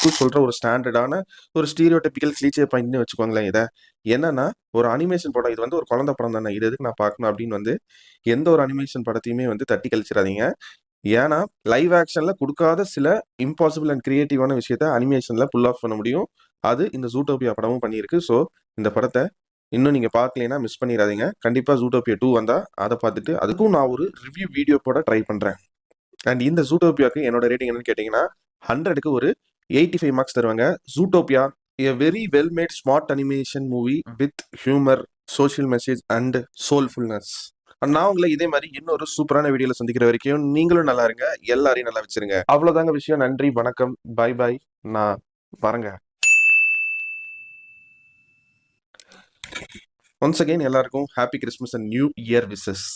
எல்லாத்துக்கும் சொல்ற ஒரு ஸ்டாண்டர்டான ஒரு ஸ்டீரியோடைபிக்கல் கிளீச்சே பாயிண்ட்னு வச்சுக்கோங்களேன். இதை என்னன்னா, ஒரு அனிமேஷன் படம், இது வந்து ஒரு குழந்தை படம் தானே, இது எதுக்கு நான் பார்க்கணும் அப்படின்னு வந்து எந்த ஒரு அனிமேஷன் படத்தையுமே வந்து தட்டி கழிச்சிடாதீங்க. ஏன்னா லைவ் ஆக்ஷன்ல கொடுக்காத சில இம்பாசிபிள் அண்ட் கிரியேட்டிவான விஷயத்த அனிமேஷன்ல புல் ஆஃப் பண்ண முடியும். அது இந்த ஜூட்டோபியா படமும் பண்ணியிருக்கு. ஸோ இந்த படத்தை இன்னும் நீங்க பார்க்கலைன்னா மிஸ் பண்ணிடாதீங்க. கண்டிப்பா ஜூட்டோபியா 2 வந்தா அதை பார்த்துட்டு அதுக்கும் நான் ஒரு ரிவ்யூ வீடியோ போட ட்ரை பண்றேன். அண்ட் இந்த ஜூட்டோபியாக்கு என்னோட ரேட்டிங் என்னன்னு கேட்டீங்கன்னா 100க்கு ஒரு 85 மார்க்ஸ் தருவாங்க. ஜூட்டோபியா a very well made smart animation movie with humor, social message and soulfulness. நான் உங்களை இதே மாதிரி இன்னொரு சூப்பரான வீடியோல சந்திக்கிற வரைக்கும் நீங்களும் நல்லா இருங்க, எல்லாரையும் நல்லா வச்சிருங்க. அவ்வளவுதாங்க விஷயம். நன்றி, வணக்கம், பை பை. நான் வரங்க. ஒன்ஸ் அகைன் எல்லாருக்கும் happy Christmas and new year wishes.